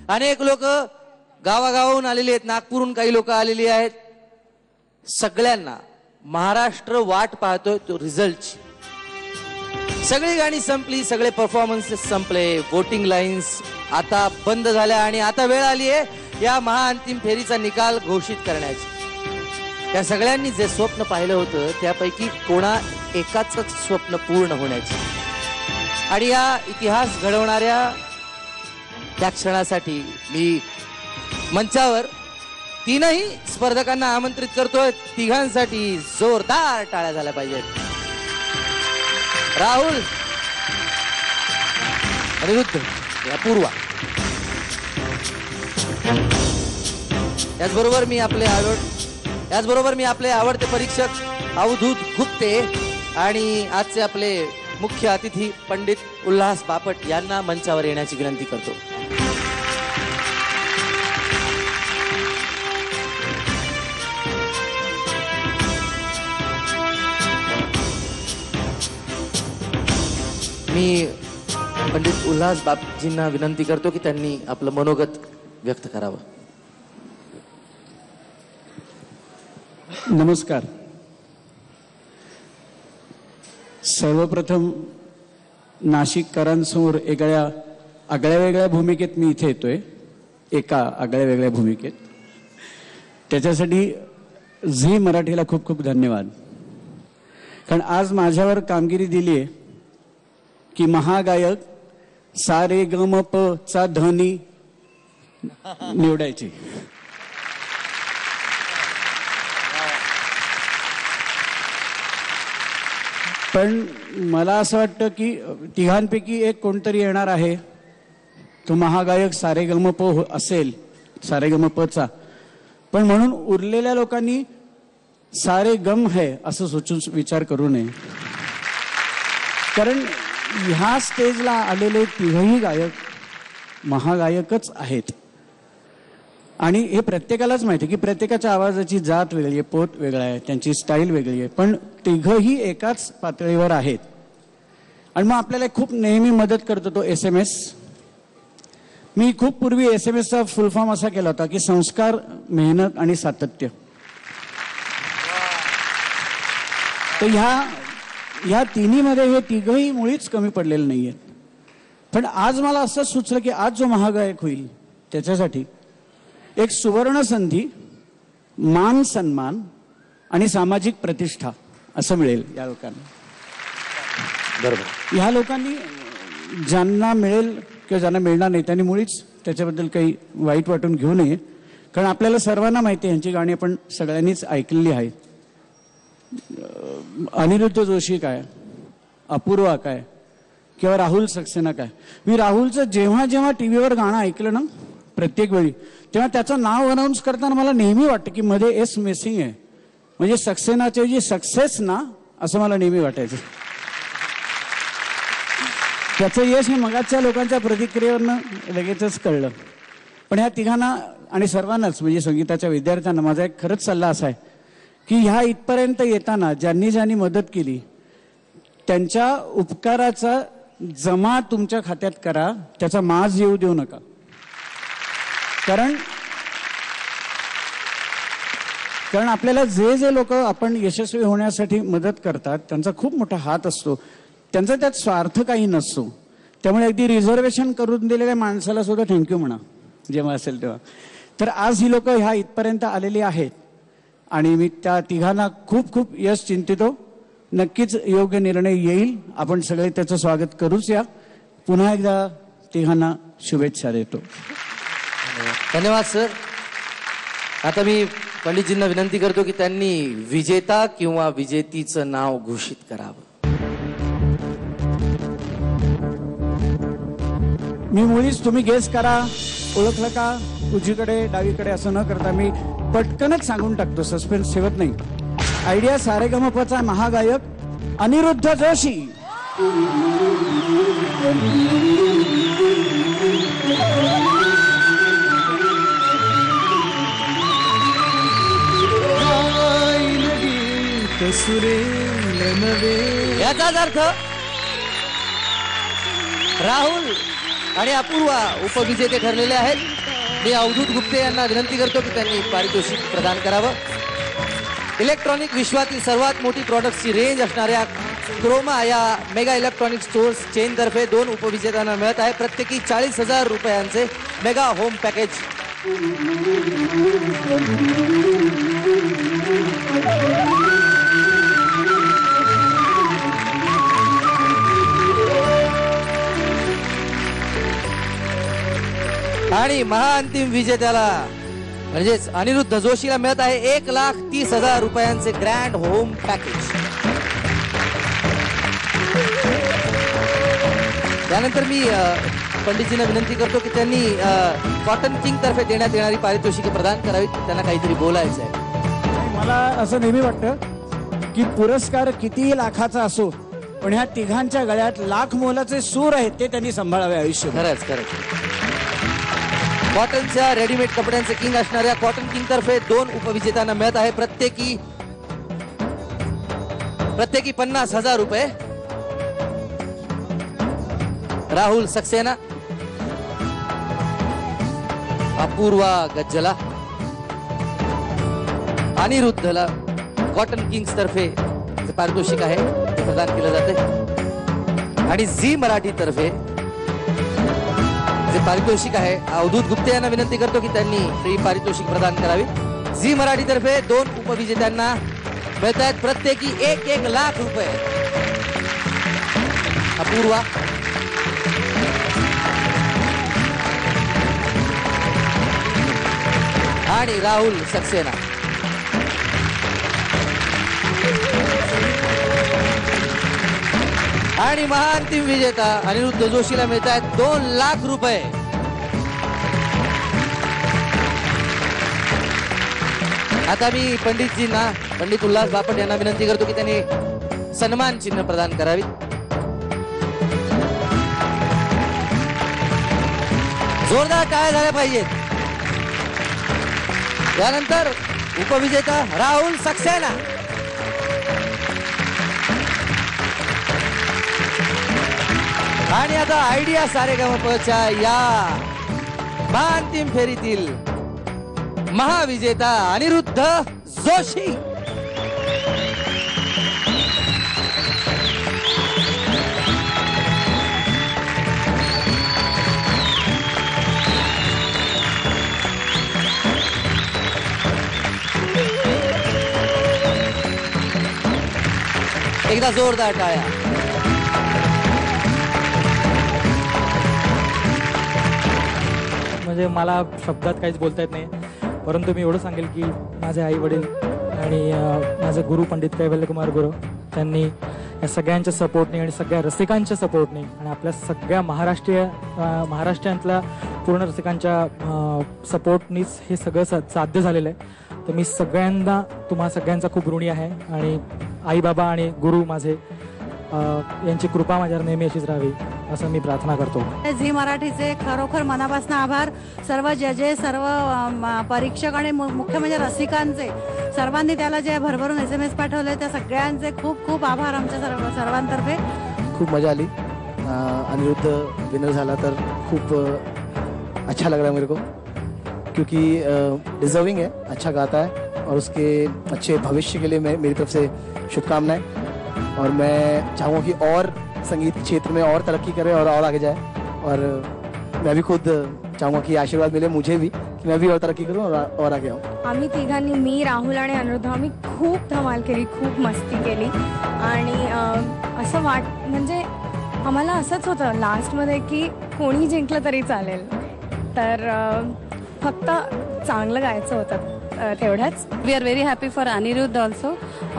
अनेक लोक गावागावाहून आलेली आहेत, नागपूरहून काही लोक आलेली आहेत. सगळ्यांना महाराष्ट्र वाट पाहतोय तो रिझल्टची. सगळी गाणी संपली, सगळे परफॉर्मन्सेस संपले, वोटिंग लाईन्स आता बंद झाल्या आणि आता वेळ आली आहे या महाअंतिम फेरीचा निकाल घोषित करण्याची. त्या सगळ्यांनी जे स्वप्न पाहिलं होतं त्यापैकी कोणा एकाच स्वप्न पूर्ण होण्याची आणि या इतिहास घडवणाऱ्या त्या क्षणासाठी मी मंचावर तीनही स्पर्धकांना आमंत्रित करतोय. तिघांसाठी जोरदार टाळ्या झाल्या पाहिजेत. राहुल, अनिरुद्ध, अपूर्वा. त्याचबरोबर मी आपले आवडते परीक्षक अवधूत गुप्ते आणि आजचे आपले मुख्य अतिथी पंडित उल्हास बापट यांना मंचावर येण्याची विनंती करतो. मी पंडित उल्हास बापजींना विनंती करतो की त्यांनी आपलं मनोगत व्यक्त करावं. नमस्कार. सर्वप्रथम नाशिककरांसमोर आगळ्या वेगळ्या भूमिकेत मी इथे येतोय, एका आगळ्या वेगळ्या भूमिकेत. त्याच्यासाठी झी मराठीला खूप खूप धन्यवाद. कारण आज माझ्यावर कामगिरी दिली आहे की महागायक सा रे ग म प चा धनी निवडायची. पण मला असं वाटतं की तिघांपैकी एक कोणतरी येणार आहे, तो महागायक सारेगमप असेल, सारेगमपचा. पण म्हणून उरलेल्या लोकांनी सारे गम है असं सोचून विचार करू नये. कारण ह्या स्टेजला आलेले तिघही गायक महागायकच आहेत. आणि हे प्रत्येकालाच माहिती आहे की प्रत्येकाच्या आवाजाची जात वेगळी आहे, पोत वेगळा आहे, त्यांची स्टाईल वेगळी आहे. पण तिघही एकाच पातळीवर आहेत. आणि मग आपल्याला खूप नेहमी मदत करतो तो SMS. मी खूप पूर्वी SMSचा फुल फॉर्म असा केला होता की संस्कार, मेहनत आणि सातत्य. तर ह्या तिन्हीमध्ये हे तिघही मुळीच कमी पडलेले नाही आहेत. पण आज मला असं सुचलं की आज जो महागायक होईल त्याच्यासाठी एक सुवर्ण संधी, मान सन्मान आणि सामाजिक प्रतिष्ठा असं मिळेल या लोकांना. बरोबर. ह्या लोकांनी ज्यांना मिळेल किंवा ज्यांना मिळणार नाही त्यांनी मुळीच त्याच्याबद्दल काही वाईट वाटून घेऊ नये. कारण आपल्याला सर्वांना माहिती आहे यांची गाणी आपण सगळ्यांनीच ऐकलेली आहेत. अनिरुद्ध जोशी काय, अपूर्वा काय किंवा राहुल सक्सेना काय. मी राहुलचं जेव्हा जेव्हा टीव्हीवर गाणं ऐकलं ना प्रत्येक वेळी, तेव्हा त्याचं नाव अनाऊन्स करताना मला नेहमी वाटतं की मध्ये एस मिसिंग आहे. म्हणजे सक्सेनाच्या ऐवजी सक्सेस ना असं मला नेहमी वाटायचं. त्याचं यश हे मगाच्या लोकांच्या प्रतिक्रियेवरनं लगेचच कळलं. पण ह्या तिघांना आणि सर्वांनाच म्हणजे संगीताच्या विद्यार्थ्यांना माझा एक खरंच सल्ला असा आहे की ह्या इथपर्यंत येताना ज्यांनी ज्यांनी मदत केली त्यांच्या उपकाराचा जमा तुमच्या खात्यात करा, त्याचा माज येऊ देऊ नका. कारण आपल्याला जे लोक आपण यशस्वी होण्यासाठी मदत करतात त्यांचा खूप मोठा हात असतो, त्यांचा त्यात स्वार्थ काही नसतो. त्यामुळे अगदी रिझर्वेशन करून दिलेल्या माणसाला सुद्धा थँक्यू म्हणा जेव्हा असेल तेव्हा. तर आज ही लोक ह्या इथपर्यंत आलेली आहेत आणि मी त्या तिघांना खूप खूप यश चिंतितो. नक्कीच योग्य निर्णय येईल. आपण सगळे त्याचं स्वागत करूच. या पुन्हा एकदा तिघांना शुभेच्छा देतो. धन्यवाद सर. आता मी पंडितजींना विनंती करतो की त्यांनी विजेता किंवा विजेतीचं नाव घोषित करावं. मी मुळीच तुम्ही गेस करा, ओळखलं का, उजवीकडे डावीकडे असं न करता मी पटकनच सांगून टाकतो, सस्पेन्स ठेवत नाही. आयडिया सारेगमपचा महागायक अनिरुद्ध जोशी. याचाच अर्थ राहुल आणि अपूर्वा उपविजेते ठरलेले आहेत. मी अवधूत गुप्ते यांना विनंती करतो की त्यांनी पारितोषिक प्रदान करावं. इलेक्ट्रॉनिक विश्वातील सर्वात मोठी प्रॉडक्टची रेंज असणाऱ्या क्रोमा या मेगा इलेक्ट्रॉनिक स्टोअर्स चेन तर्फे 2 उपविजेत्यांना मिळत आहे प्रत्येकी 40,000 रुपयांचे मेगा होम पॅकेज. आणि महाअंतिम विजेत्याला म्हणजेच अनिरुद्ध जोशीला मिळत आहे 1,30,000 रुपयांचे ग्रँड होम पॅकेज. त्यानंतर मी पंडितजींना विनंती करतो की त्यांनी कॉटन किंग तर्फे देण्यात येणारी पारितोषिके प्रदान करावीत. त्यांना काहीतरी बोलायचं आहे. मला असं नेहमी वाटतं की पुरस्कार कितीही लाखाचा असो पण ह्या तिघांच्या गळ्यात लाख मोलाचे सूर आहेत ते त्यांनी सांभाळावे आयुष्य. खरंच खरंच. कॉटनच्या रेडीमेड कपड्यांचे किंग असणाऱ्या कॉटन किंग तर्फे 2 उपविजेत्यांना मिळत आहे प्रत्येकी 50,000 रुपये. राहुल सक्सेना, अपूर्वा गज्जला, अनिरुद्धला कॉटन किंग्स तर्फे पारितोषिक आहे ते प्रदान केलं जाते. आणि झी मराठी तर्फे जे पारितोषिक आहे अवधूत गुप्ते यांना विनंती करतो की त्यांनी ही पारितोषिक प्रदान करावी. झी मराठी तर्फे 2 उपविजेत्यांना मिळत आहेत प्रत्येकी 1 लाख रुपये. अपूर्वा, आणि राहुल सक्सेना. आणि महाअंतिम विजेता अनिरुद्ध जोशीला मिळत आहेत 2 लाख रुपये. आता मी पंडितजींना, पंडित उल्हास बापट यांना विनंती करतो की त्यांनी सन्मान चिन्ह प्रदान करावी. जोरदार टाळ्या झाल्या पाहिजेत. त्यानंतर उपविजेता राहुल सक्सेना. आणि आता आयडिया सारेगमपच्या या महाअंतिम फेरीतील महाविजेता अनिरुद्ध जोशी. एकदा जोरदार टाळ्या. म्हणजे मला शब्दात काहीच बोलता येत नाही, परंतु मी एवढं सांगेल की माझे आई वडील आणि माझे गुरु पंडित कैवल्यकुमार गुरु त्यांनी या सगळ्यांच्या सपोर्टने आणि सगळ्या रसिकांच्या सपोर्टने आणि आपल्या सगळ्या महाराष्ट्रातल्या पूर्ण रसिकांच्या सपोर्टनीच हे सगळं साध्य झालेलं आहे. तर मी सगळ्यांना तुम्हा सगळ्यांचा खूप ऋणी आहे आणि आई बाबा आणि गुरु माझे यांची कृपा माझ्यावर नेहमी अशीच राहावी असं मी प्रार्थना करतो. झी मराठीचे खरोखर मनापासून आभार. सर्व जजेस, सर्व परीक्षक आणि मुख्य म्हणजे रसिकांचे, सर्वांनी त्याला जे भरभरून SMS पाठवले त्या सगळ्यांचे खूप खूप आभार आमच्या सर्वांतर्फे. खूप मजा आली. अनिरुद्ध विनर झाला तर खूप अच्छा लग रहा है मेरे को क्योंकि डिजर्विंग है, अच्छा गाता है और उसके अच्छे भविष्य के लिए मेरी तरफ से शुभकामनाएं. और मैं चाहूँगा कि और संगीत क्षेत्र में और तरक्की करे और आगे जाए. और मैं भी खुद चाहूँगा कि आशीर्वाद मिले मुझे भी की मैं भी और तरक्की करूँ और आगे आऊँ. आम्ही तिघांनी, मी, राहुल आणि अनिरुद्ध, आम्ही खूप धमाल केली, खूप मस्ती केली. आणि असं म्हणजे आम्हाला असंच होतं लास्टमध्ये की कोणी जिंकलं तरी चालेल, तर फक्त चांगलं गायचं होतं तेवढंच. We are very happy for Aniruddha also.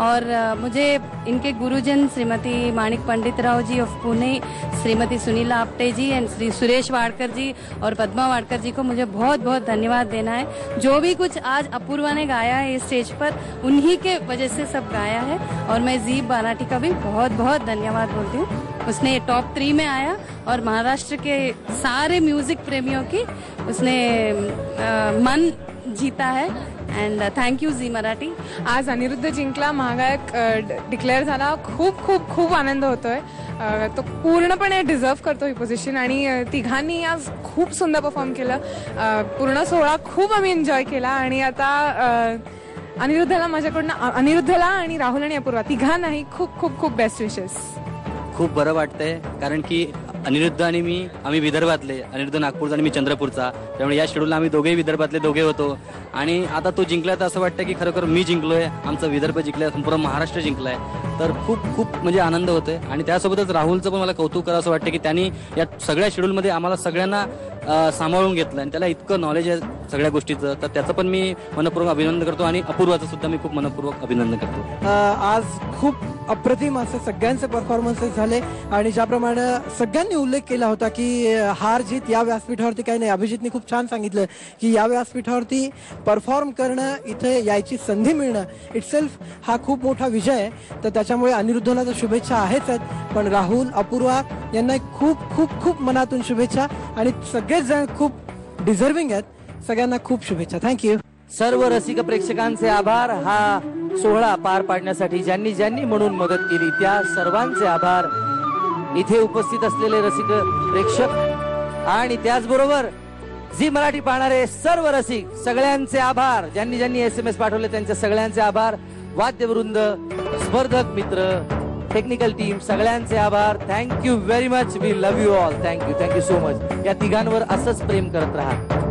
और मुझे इनके गुरुजन श्रीमती माणिक पंडित राव जी ऑफ पुणे, श्रीमती सुनीला आप्टे जी एंड श्री सुरेश वाडकर जी और पद्मा वाडकर जी को मुझे बहुत बहुत धन्यवाद देना है. जो भी कुछ आज अपूर्वा ने गाया है इस स्टेज पर, उन्हीं के वजह से सब गाया है. और मैं जी मराठी का भी बहुत बहुत धन्यवाद बोलती हूँ. उसने टॉप 3 में आया और महाराष्ट्र के सारे म्यूजिक प्रेमियों की उसने मन जीता है. And thank you Zee Marathi. आज अनिरुद्ध जिंकला, महागायक डिक्लेअर झाला. खूप खूप खूप आनंद होतोय. तो पूर्णपणे डिझर्व करतो ही पोझिशन आणि तिघांनी आज खूप सुंदर परफॉर्म केलं. पूर्ण सोहळा खूप आम्ही एन्जॉय केला आणि आता अनिरुद्धला आणि राहुल आणि अपूर्वा तिघांनाही खूप खूप खूप बेस्ट विशेस. खूप बरं वाटतंय कारण की अनिरुद्ध आणि आम्ही विदर्भातले, अनिरुद्ध नागपूरचा आणि मी चंद्रपूरचा, त्यामुळे या शेड्यूलला आम्ही दोघेही विदर्भातले दोघे होतो आणि आता तो जिंकला तर असं वाटतं की खरोखर मी जिंकलोय, आमचं विदर्भ जिंकलंय, संपूर्ण महाराष्ट्र जिंकलाय. तर खूप खूप म्हणजे आनंद होतोय आणि त्यासोबतच राहुलचं पण मला कौतुक करावं असं वाटतं की त्यांनी या सगळ्या शेड्यूलमध्ये आम्हाला सगळ्यांना सांभाळून घेतलं आणि त्याला इतकं नॉलेज आहे सगळ्या गोष्टीचं, तर त्याचं पण मी मनपूर्वक अभिनंदन करतो आणि अपूर्वाचं सुद्धा मी खूप मनपूर्वक अभिनंदन करतो. आज खूप अप्रतिम असे सगळ्यांचे परफॉर्मन्सेस झाले आणि ज्याप्रमाणे सगळ्यांनी उल्लेख केला होता की हार जीत या व्यासपीठावरती काही नाही. अभिजितने खूप छान सांगितलं की या व्यासपीठावरती परफॉर्म करणं, इथे यायची संधी मिळणं इटसेल्फ हा खूप मोठा विजय आहे. तर त्याच्यामुळे अनिरुद्धला तर शुभेच्छा आहेच आहेत, पण राहुल, अपूर्वा यांना खूप खूप खूप मनातून शुभेच्छा आणि सगळेच जण खूप डिझर्विंग आहेत. सगळ्यांना खूप शुभेच्छा. थँक्यू. सर्व रसिक प्रेक्षकांचे आभार. हा सोहळा पार पाडण्यासाठी ज्यांनी ज्यांनी म्हणून मदत केली त्या सर्वांचे आभार. इथे उपस्थित असलेले रसिक प्रेक्षक आणि त्याचबरोबर झी मराठी पाहणारे सर्व रसिक सगळ्यांचे आभार. ज्यांनी ज्यांनी SMS पाठवले त्यांचे सगळ्यांचे आभार. वाद्यवृंद, स्पर्धक मित्र, टेक्निकल टीम सगळ्यांचे आभार. Thank you very much. We love you all. Thank you so much. या तिघांवर असंच प्रेम करत राहा.